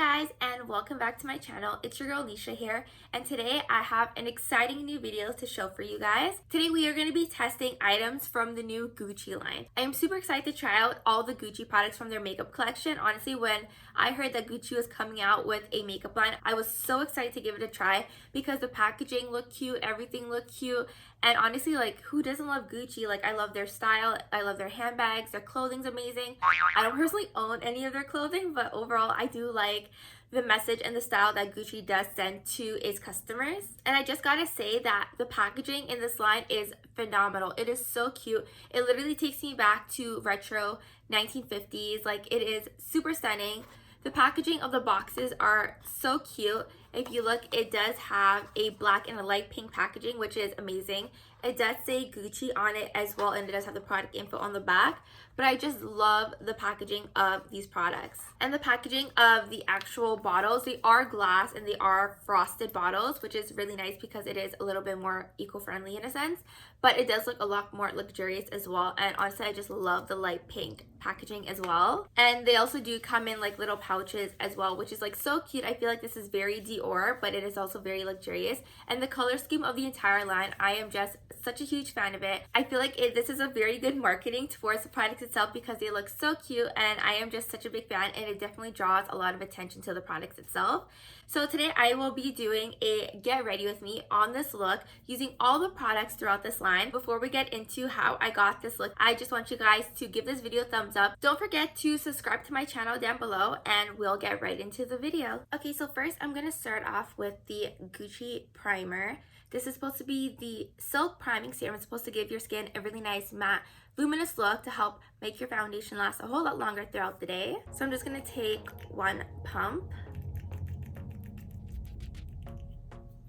guys, and welcome back to my channel. It's your girl Nisha here, and today I have an exciting new video to show for you guys. Today we are going to be testing items from the new Gucci line. I am super excited to try out all the Gucci products from their makeup collection. Honestly, when I heard that Gucci was coming out with a makeup line, I was so excited to give it a try because the packaging looked cute, everything looked cute, and honestly, like, who doesn't love Gucci? Like, I love their style, I love their handbags, their clothing's amazing. I don't personally own any of their clothing, but overall I do like the message and the style that Gucci does send to its customers. And I just gotta say that the packaging in this line is phenomenal. It is so cute. It literally takes me back to retro 1950s. Like, it is super stunning. The packaging of the boxes are so cute. If you look, it does have a black and a light pink packaging, which is amazing. It does say Gucci on it as well, and it does have the product info on the back. But I just love the packaging of these products. And the packaging of the actual bottles, they are glass and they are frosted bottles, which is really nice because it is a little bit more eco-friendly in a sense. But it does look a lot more luxurious as well. And honestly, I just love the light pink packaging as well. And they also do come in like little pouches as well, which is like so cute. I feel like this is very Dior, but it is also very luxurious. And the color scheme of the entire line, I am just such a huge fan of it. I feel like this is a very good marketing towards the products itself because they look so cute, and I am just such a big fan, and it definitely draws a lot of attention to the products itself. So today I will be doing a get ready with me on this look using all the products throughout this line. Before we get into how I got this look, I just want you guys to give this video a thumbs up. Don't forget to subscribe to my channel down below, and we'll get right into the video. Okay, so first I'm going to start off with the Gucci primer. This is supposed to be the silk priming serum. It's supposed to give your skin a really nice matte luminous look to help make your foundation last a whole lot longer throughout the day. So I'm just going to take one pump.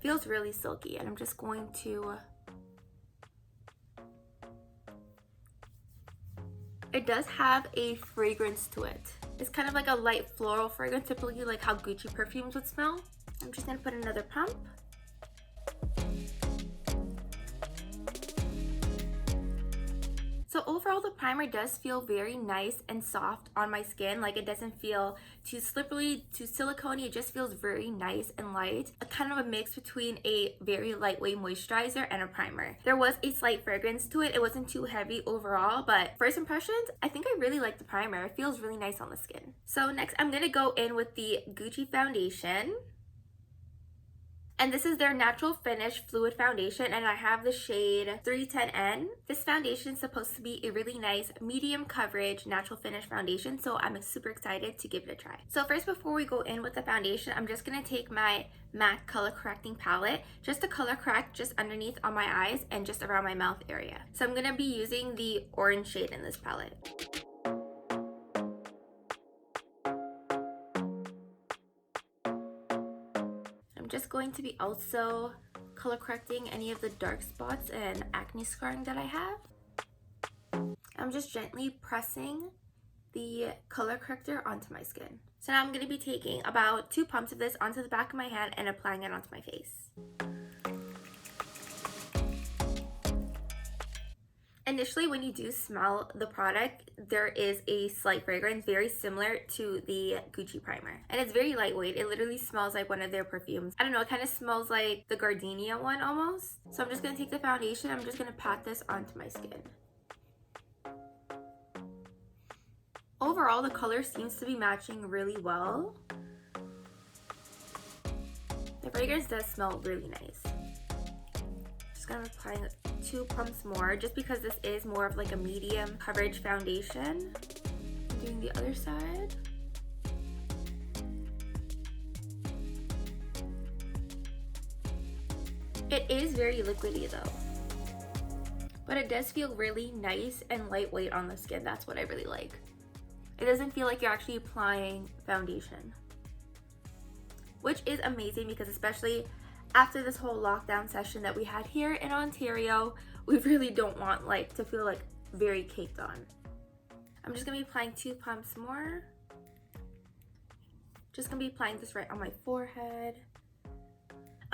Feels really silky, and I'm just going to... It does have a fragrance to it. It's kind of like a light floral fragrance, typically like how Gucci perfumes would smell. I'm just going to put another pump. So overall, the primer does feel very nice and soft on my skin. Like, it doesn't feel too slippery, too silicone-y. It just feels very nice and light. A kind of a mix between a very lightweight moisturizer and a primer. There was a slight fragrance to it. It wasn't too heavy overall, but first impressions, I think I really like the primer. It feels really nice on the skin. So next, I'm gonna go in with the Gucci foundation. And this is their Natural Finish Fluid Foundation, and I have the shade 310N. This foundation is supposed to be a really nice medium coverage natural finish foundation, so I'm super excited to give it a try. So first, before we go in with the foundation, I'm just going to take my MAC color correcting palette just to color correct just underneath on my eyes and just around my mouth area. So I'm going to be using the orange shade in this palette. I'm just going to be also color correcting any of the dark spots and acne scarring that I have. I'm just gently pressing the color corrector onto my skin. So now I'm going to be taking about 2 pumps of this onto the back of my hand and applying it onto my face. Initially, when you do smell the product, there is a slight fragrance very similar to the Gucci primer. And it's very lightweight. It literally smells like one of their perfumes. I don't know, it kind of smells like the Gardenia one almost. So I'm just going to take the foundation. I'm just going to pat this onto my skin. Overall, the color seems to be matching really well. The fragrance does smell really nice. Just going to apply 2 pumps more just because this is more of like a medium coverage foundation. I'm doing the other side. It is very liquidy though, but it does feel really nice and lightweight on the skin. That's what I really like. It doesn't feel like you're actually applying foundation, which is amazing because especially after this whole lockdown session that we had here in Ontario, we really don't want like to feel like very caked on. I'm just gonna be applying 2 pumps more. Just gonna be applying this right on my forehead.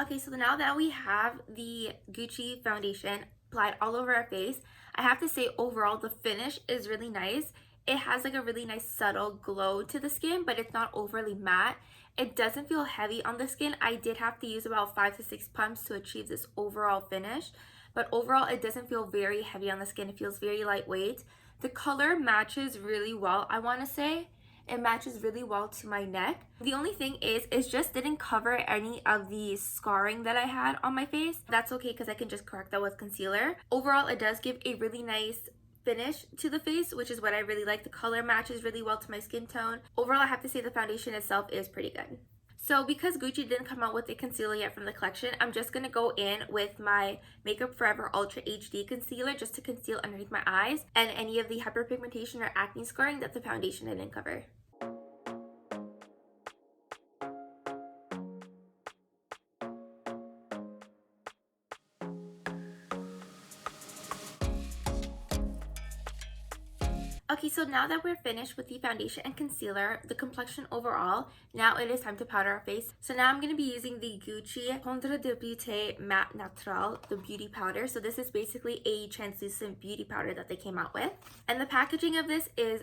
Okay, so now that we have the Gucci foundation applied all over our face, I have to say overall the finish is really nice. it has like a really nice subtle glow to the skin, but it's not overly matte. It doesn't feel heavy on the skin. I did have to use about 5 to 6 pumps to achieve this overall finish, but overall it doesn't feel very heavy on the skin. It feels very lightweight. The color matches really well, I want to say. It matches really well to my neck. The only thing is, it just didn't cover any of the scarring that I had on my face. That's okay because I can just correct that with concealer. Overall, it does give a really nice finish to the face, which is what I really like. The color matches really well to my skin tone. Overall, I have to say the foundation itself is pretty good. So because Gucci didn't come out with a concealer yet from the collection, I'm just going to go in with my Makeup Forever Ultra HD Concealer just to conceal underneath my eyes and any of the hyperpigmentation or acne scarring that the foundation didn't cover. Okay, so now that we're finished with the foundation and concealer, the complexion overall, now it is time to powder our face. So now I'm going to be using the Gucci Poudre de Beauté Matte Naturel, the beauty powder. So this is basically a translucent beauty powder that they came out with. And the packaging of this is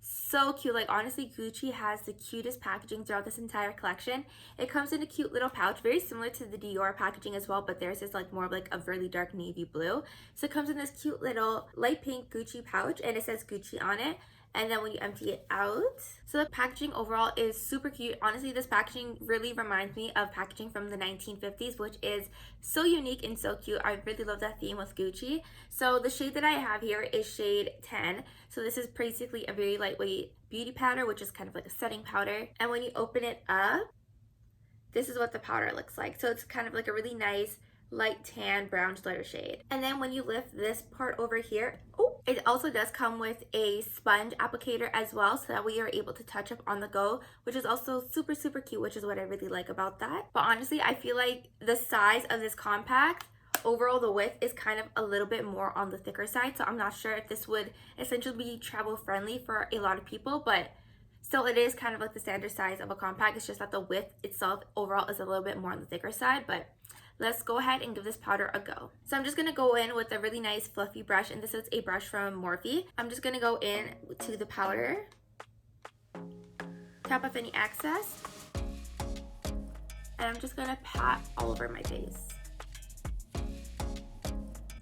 so cute. Like, honestly, Gucci has the cutest packaging throughout this entire collection. It comes in a cute little pouch, very similar to the Dior packaging as well, but theirs is like more of like a really dark navy blue. So it comes in this cute little light pink Gucci pouch, and it says Gucci on it. And then when you empty it out, so the packaging overall is super cute. Honestly, this packaging really reminds me of packaging from the 1950s, which is so unique and so cute. I really love that theme with Gucci. So the shade that I have here is shade 10. So this is basically a very lightweight beauty powder, which is kind of like a setting powder. And when you open it up, this is what the powder looks like. So it's kind of like a really nice light tan brown letter shade. And then when you lift this part over here, it also does come with a sponge applicator as well, so that we are able to touch up on the go, which is also super cute, which is what I really like about that. But honestly, I feel like the size of this compact, overall the width is kind of a little bit more on the thicker side, so I'm not sure if this would essentially be travel friendly for a lot of people, but still it is kind of like the standard size of a compact. It's just that the width itself overall is a little bit more on the thicker side, but let's go ahead and give this powder a go. So I'm just going to go in with a really nice fluffy brush, and this is a brush from Morphe. I'm just going to go in to the powder, tap off any excess, and I'm just going to pat all over my face.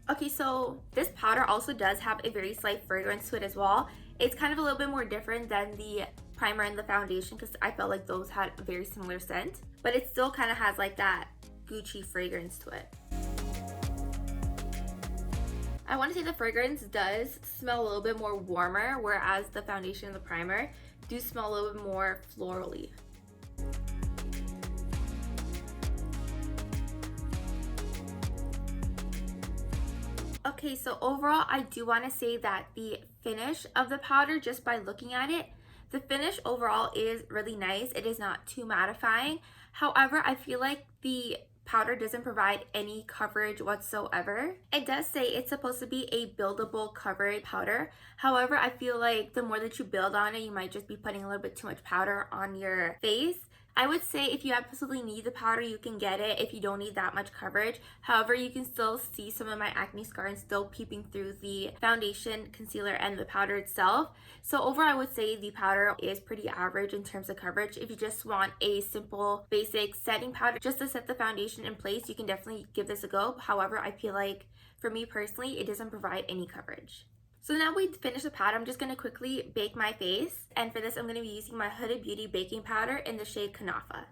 Okay, so this powder also does have a very slight fragrance to it as well. It's kind of a little bit more different than the primer and the foundation because I felt like those had a very similar scent, but it still kind of has like that Gucci fragrance to it. I want to say the fragrance does smell a little bit more warmer, whereas the foundation and the primer do smell a little bit more florally. Okay, so overall I do want to say that the finish of the powder, just by looking at it, the finish overall is really nice. It is not too mattifying. However, I feel like the powder doesn't provide any coverage whatsoever. It does say it's supposed to be a buildable coverage powder. However, I feel like the more that you build on it, you might just be putting a little bit too much powder on your face. I would say if you absolutely need the powder, you can get it if you don't need that much coverage. However, you can still see some of my acne scarring still peeping through the foundation, concealer, and the powder itself. So overall, I would say the powder is pretty average in terms of coverage. If you just want a simple, basic setting powder just to set the foundation in place, you can definitely give this a go. However, I feel like for me personally, it doesn't provide any coverage. So now we finished the powder, I'm just going to quickly bake my face. And for this, I'm going to be using my Huda Beauty baking powder in the shade Kunafa.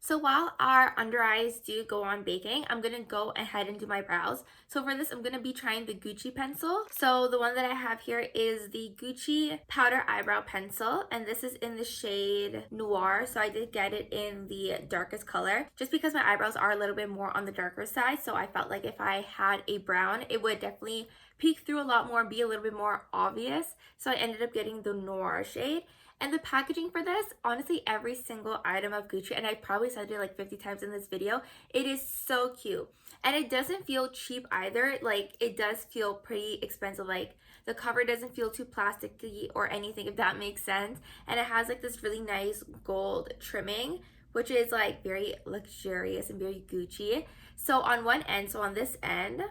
So while our under eyes do go on baking, I'm going to go ahead and do my brows. So for this, I'm going to be trying the Gucci pencil. So the one that I have here is the Gucci Powder Eyebrow Pencil, and this is in the shade Noir. So I did get it in the darkest color, just because my eyebrows are a little bit more on the darker side. So I felt like if I had a brown, it would definitely peek through a lot more and be a little bit more obvious. So I ended up getting the Noir shade. And the packaging for this, honestly, every single item of Gucci, and I probably said it like 50 times in this video, it is so cute. And it doesn't feel cheap either. Like, it does feel pretty expensive. Like, the cover doesn't feel too plasticky or anything, if that makes sense. And it has like this really nice gold trimming, which is like very luxurious and very Gucci. So on one end, so on this end,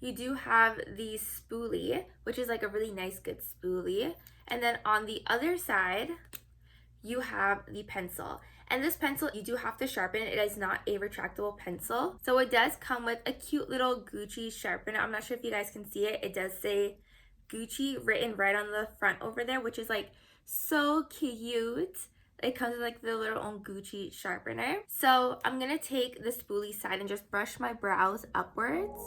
you do have the spoolie, which is like a really nice good spoolie. And then on the other side, you have the pencil. And this pencil, you do have to sharpen it. It is not a retractable pencil. So it does come with a cute little Gucci sharpener. I'm not sure if you guys can see it. It does say Gucci written right on the front over there, which is like so cute. It comes with like the little own Gucci sharpener. So I'm gonna take the spoolie side and just brush my brows upwards.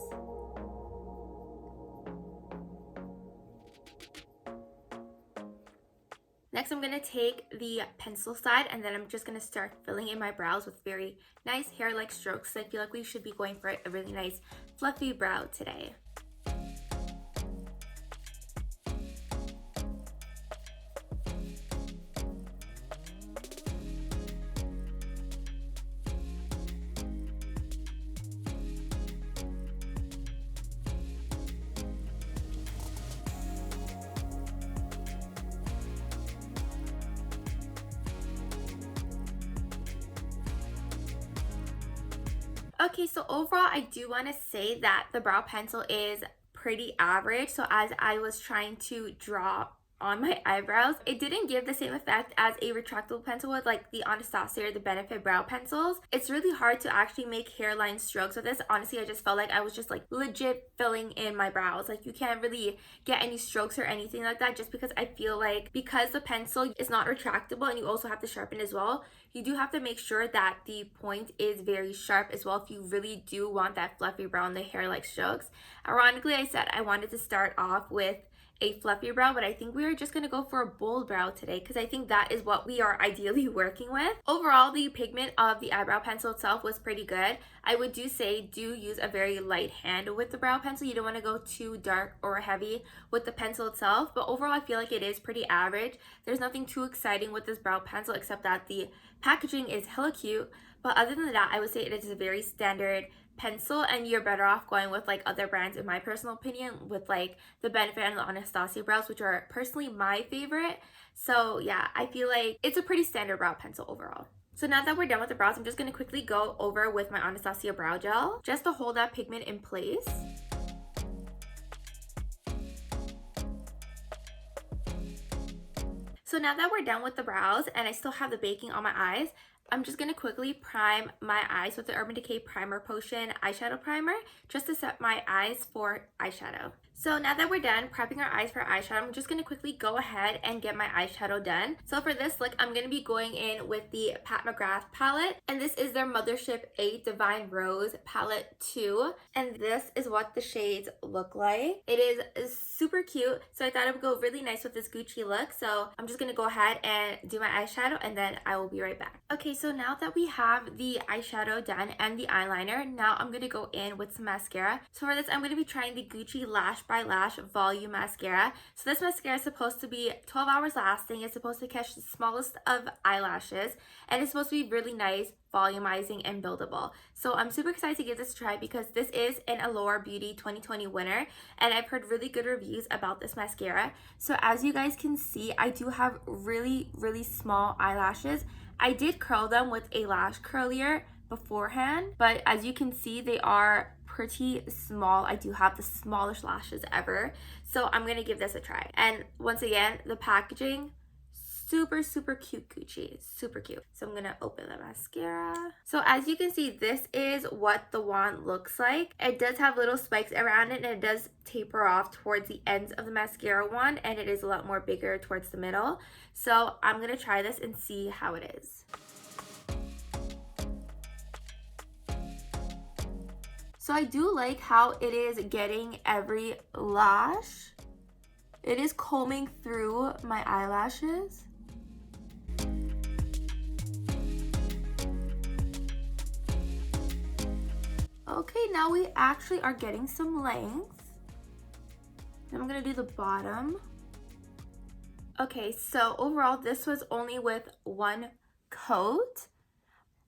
Next, I'm going to take the pencil side and then I'm just going to start filling in my brows with very nice hair-like strokes. So I feel like we should be going for a really nice fluffy brow today. Okay, so overall, I do want to say that the brow pencil is pretty average. So as I was trying to draw on my eyebrows, it didn't give the same effect as a retractable pencil with like the Anastasia or the Benefit brow pencils. It's really hard to actually make hairline strokes with this. Honestly, I just felt like I was just like legit filling in my brows. Like you can't really get any strokes or anything like that, just because I feel like because the pencil is not retractable and you also have to sharpen as well, you do have to make sure that the point is very sharp as well if you really do want that fluffy brow and the hair-like strokes. Ironically, I said I wanted to start off with a fluffy brow, but I think we are just going to go for a bold brow today because I think that is what we are ideally working with. Overall, the pigment of the eyebrow pencil itself was pretty good. I would say do use a very light hand with the brow pencil. You don't want to go too dark or heavy with the pencil itself, but overall I feel like it is pretty average. There's nothing too exciting with this brow pencil except that the packaging is hella cute, but other than that, I would say it is a very standard pencil, and you're better off going with like other brands in my personal opinion, with like the Benefit and the Anastasia brows, which are personally my favorite. So yeah, I feel like it's a pretty standard brow pencil overall. So now that we're done with the brows, I'm just going to quickly go over with my Anastasia brow gel just to hold that pigment in place. So now that we're done with the brows and I still have the baking on my eyes, I'm just going to quickly prime my eyes with the Urban Decay Primer Potion eyeshadow primer just to set my eyes for eyeshadow. So now that we're done prepping our eyes for eyeshadow, I'm just going to quickly go ahead and get my eyeshadow done. So for this look, I'm going to be going in with the Pat McGrath palette. And this is their Mothership 8 Divine Rose Palette 2. And this is what the shades look like. It is super cute. So I thought it would go really nice with this Gucci look. So I'm just going to go ahead and do my eyeshadow and then I will be right back. Okay, so now that we have the eyeshadow done and the eyeliner, now I'm going to go in with some mascara. So for this, I'm going to be trying the Gucci Lash by Lash Volume Mascara. So this mascara is supposed to be 12 hours lasting. It's supposed to catch the smallest of eyelashes and it's supposed to be really nice, volumizing, and buildable. So I'm super excited to give this a try because this is an Allure Beauty 2020 winner and I've heard really good reviews about this mascara. So as you guys can see, I do have really small eyelashes. I did curl them with a lash curlier beforehand, but as you can see, they are pretty small. I do have the smallest lashes ever, so I'm gonna give this a try. And once again, the packaging, super cute Gucci, super cute. So I'm gonna open the mascara. So as you can see, this is what the wand looks like. It does have little spikes around it and it does taper off towards the ends of the mascara wand, and it is a lot more bigger towards the middle. So I'm gonna try this and see how it is. So I do like how it is getting every lash. It is combing through my eyelashes. Okay, now we actually are getting some length. I'm gonna do the bottom. Okay, so overall this was only with one coat.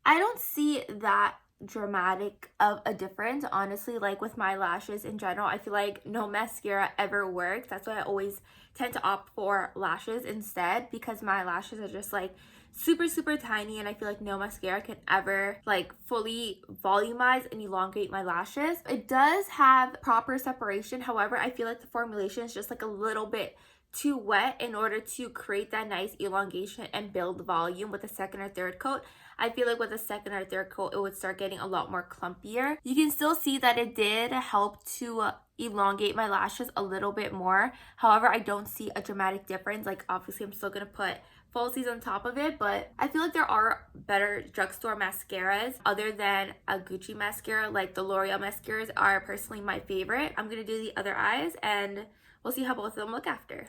I don't see that dramatic of a difference, honestly. Like with my lashes in general, I feel like no mascara ever works. That's why I always tend to opt for lashes instead, because my lashes are just like super tiny, and I feel like no mascara can ever like fully volumize and elongate my lashes. It does have proper separation, however I feel like the formulation is just like a little bit too wet in order to create that nice elongation and build volume with a second or third coat. I feel like with a second or third coat, it would start getting a lot more clumpier. You can still see that it did help to elongate my lashes a little bit more. However, I don't see a dramatic difference. Like obviously I'm still gonna put falsies on top of it, but I feel like there are better drugstore mascaras other than a Gucci mascara. Like the L'Oreal mascaras are personally my favorite. I'm gonna do the other eyes and we'll see how both of them look after.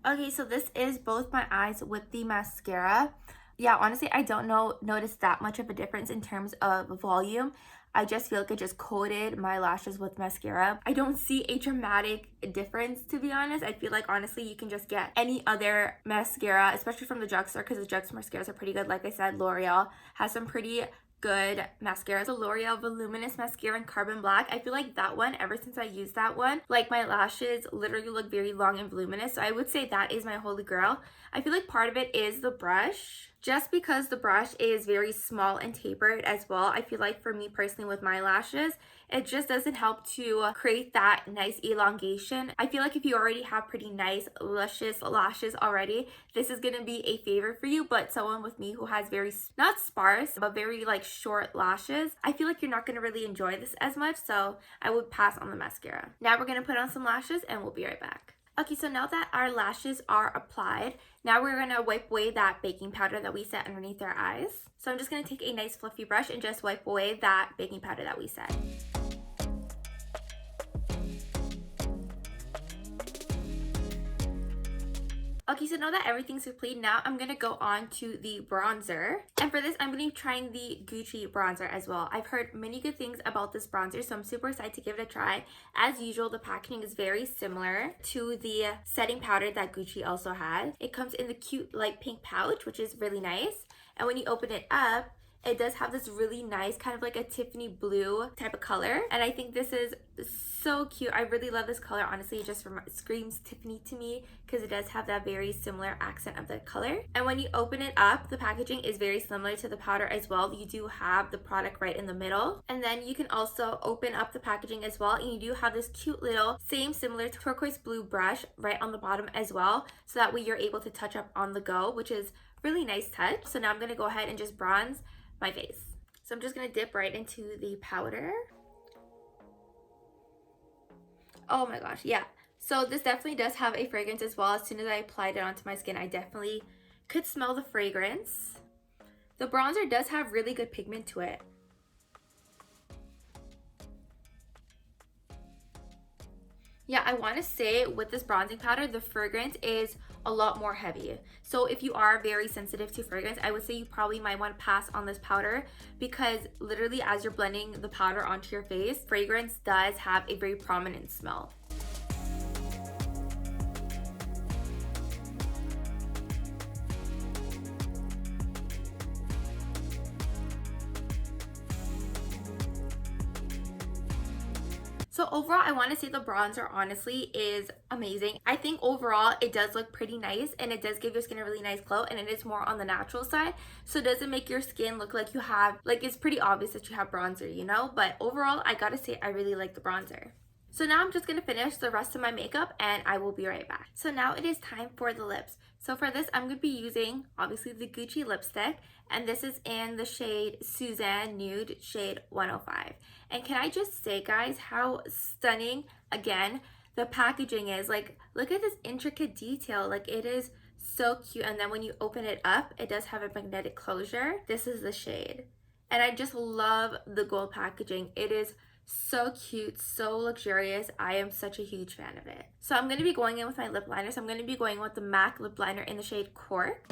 Okay, so this is both my eyes with the mascara. Yeah, honestly, I don't notice that much of a difference in terms of volume. I just feel like I just coated my lashes with mascara. I don't see a dramatic difference, to be honest. I feel like honestly you can just get any other mascara, especially from the drugstore, because the drugstore mascaras are pretty good. Like I said, L'Oreal has some pretty good mascaras. The L'Oreal Voluminous Mascara in Carbon Black, I feel like that one, ever since I used that one, like my lashes literally look very long and voluminous. So I would say that is my holy grail. I feel like part of it is the brush. Just because the brush is very small and tapered as well, I feel like for me personally with my lashes, it just doesn't help to create that nice elongation. I feel like if you already have pretty nice luscious lashes already, this is gonna be a favorite for you. But someone with me who has very, not sparse, but very like short lashes, I feel like you're not gonna really enjoy this as much, so I would pass on the mascara. Now we're gonna put on some lashes and we'll be right back. Okay, so now that our lashes are applied, now we're gonna wipe away that baking powder that we set underneath our eyes. So I'm just gonna take a nice fluffy brush and just wipe away that baking powder that we set. Okay, so now that everything's complete, now I'm gonna go on to the bronzer. And for this, I'm gonna be trying the Gucci bronzer as well. I've heard many good things about this bronzer, so I'm super excited to give it a try. As usual, the packaging is very similar to the setting powder that Gucci also has. It comes in the cute light pink pouch, which is really nice. And when you open it up, it does have this really nice kind of like a Tiffany blue type of color, and I think this is so cute. I really love this color. Honestly, it just screams Tiffany to me because it does have that very similar accent of the color. And when you open it up, the packaging is very similar to the powder as well. You do have the product right in the middle, and then you can also open up the packaging as well, and you do have this cute little similar turquoise blue brush right on the bottom as well, so that way you're able to touch up on the go, which is really nice touch. So now I'm going to go ahead and just bronze my face. So I'm just gonna dip right into the powder. Oh my gosh, yeah. So this definitely does have a fragrance as well. As soon as I applied it onto my skin, I definitely could smell the fragrance. The bronzer does have really good pigment to it. Yeah, I want to say with this bronzing powder, the fragrance is a lot more heavy. So if you are very sensitive to fragrance, I would say you probably might want to pass on this powder, because literally as you're blending the powder onto your face, fragrance does have a very prominent smell. So overall, I want to say the bronzer honestly is amazing. I think overall it does look pretty nice, and it does give your skin a really nice glow, and it is more on the natural side. So it doesn't make your skin look like you have, like it's pretty obvious that you have bronzer, you know? But overall, I gotta say I really like the bronzer. So now I'm just going to finish the rest of my makeup and I will be right back. So now it is time for the lips. So for this, I'm going to be using obviously the Gucci lipstick, and this is in the shade Susan Nude, shade 105. And can I just say, guys, how stunning, again, the packaging is. Like, look at this intricate detail. Like, it is so cute. And then when you open it up, it does have a magnetic closure. This is the shade. And I just love the gold packaging. It is so cute, so luxurious. I am such a huge fan of it. So I'm going to be going in with my lip liner. So I'm going to be going with the MAC lip liner in the shade Cork.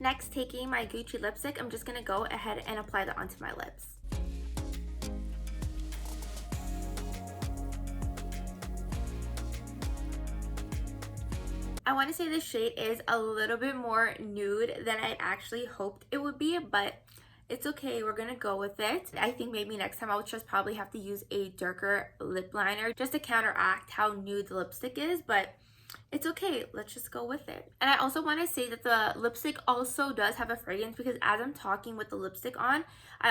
Next, taking my Gucci lipstick, I'm just going to go ahead and apply that onto my lips. I want to say this shade is a little bit more nude than I actually hoped it would be, but it's okay, we're gonna go with it. I think maybe next time I'll just probably have to use a darker lip liner just to counteract how nude the lipstick is, but it's okay, let's just go with it. And I also want to say that the lipstick also does have a fragrance, because as I'm talking with the lipstick on, I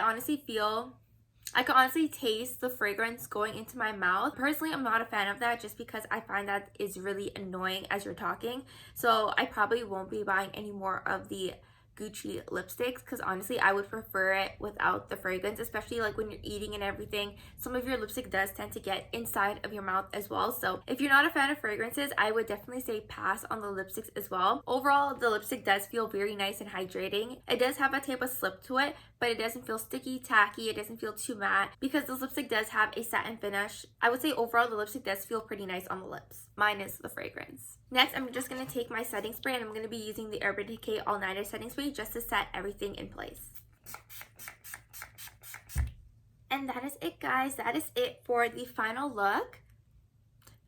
can honestly taste the fragrance going into my mouth. Personally, I'm not a fan of that just because I find that is really annoying as you're talking. So I probably won't be buying any more of the Gucci lipsticks, because honestly I would prefer it without the fragrance, especially like when you're eating and everything. Some of your lipstick does tend to get inside of your mouth as well, so if you're not a fan of fragrances, I would definitely say pass on the lipsticks as well. Overall, the lipstick does feel very nice and hydrating. It does have a type of slip to it, but it doesn't feel sticky, tacky, it doesn't feel too matte because this lipstick does have a satin finish. I would say overall the lipstick does feel pretty nice on the lips, minus the fragrance. Next, I'm just going to take my setting spray, and I'm going to be using the Urban Decay All Nighter setting spray just to set everything in place. And that is it, guys. That is it for the final look.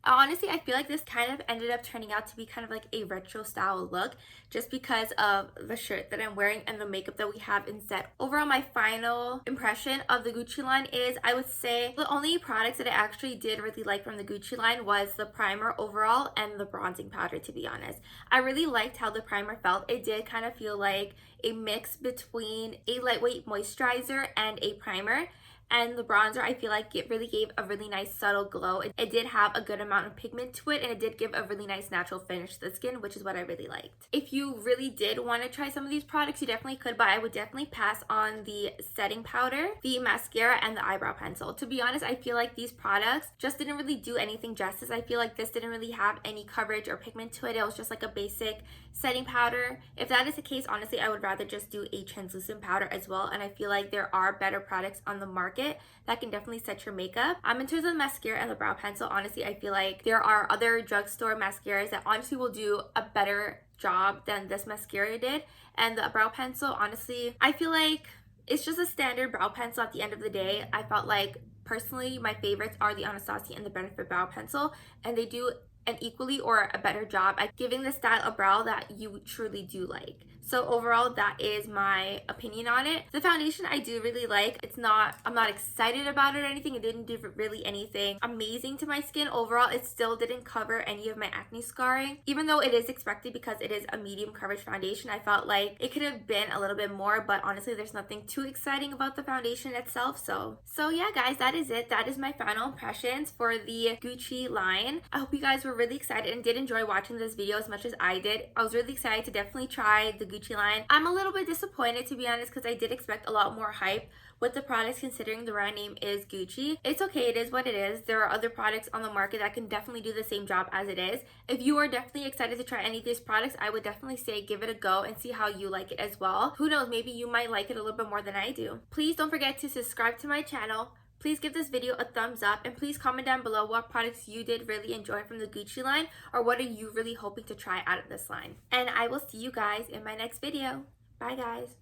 Honestly, I feel like this kind of ended up turning out to be kind of like a retro style look just because of the shirt that I'm wearing and the makeup that we have instead. Overall, my final impression of the Gucci line is, I would say the only products that I actually did really like from the Gucci line was the primer overall and the bronzing powder, to be honest. I really liked how the primer felt. It did kind of feel like a mix between a lightweight moisturizer and a primer. And the bronzer, I feel like it really gave a really nice subtle glow. It did have a good amount of pigment to it, and it did give a really nice natural finish to the skin, which is what I really liked. If you really did want to try some of these products, you definitely could, but I would definitely pass on the setting powder, the mascara, and the eyebrow pencil. To be honest, I feel like these products just didn't really do anything justice. I feel like this didn't really have any coverage or pigment to it. It was just like a basic setting powder. If that is the case, honestly, I would rather just do a translucent powder as well, and I feel like there are better products on the market that can definitely set your makeup. In terms of the mascara and the brow pencil, honestly, I feel like there are other drugstore mascaras that honestly will do a better job than this mascara did. And the brow pencil, honestly, I feel like it's just a standard brow pencil at the end of the day. I felt like, personally, my favorites are the Anastasia and the Benefit brow pencil, and they do an equally or a better job at giving the style of brow that you truly do like. So overall, that is my opinion on it. The foundation I do really like. I'm not excited about it or anything. It didn't do really anything amazing to my skin. Overall, it still didn't cover any of my acne scarring. Even though it is expected because it is a medium coverage foundation, I felt like it could have been a little bit more, but honestly, there's nothing too exciting about the foundation itself. So yeah, guys, that is it. That is my final impressions for the Gucci line. I hope you guys were really excited and did enjoy watching this video as much as I did. I was really excited to definitely try the Gucci line. I'm a little bit disappointed, to be honest, because I did expect a lot more hype with the products considering the brand name is Gucci. It's okay, it is what it is. There are other products on the market that can definitely do the same job as it is. If you are definitely excited to try any of these products, I would definitely say give it a go and see how you like it as well. Who knows, maybe you might like it a little bit more than I do. Please don't forget to subscribe to my channel. Please give this video a thumbs up, and please comment down below what products you did really enjoy from the Gucci line, or what are you really hoping to try out of this line. And I will see you guys in my next video. Bye, guys.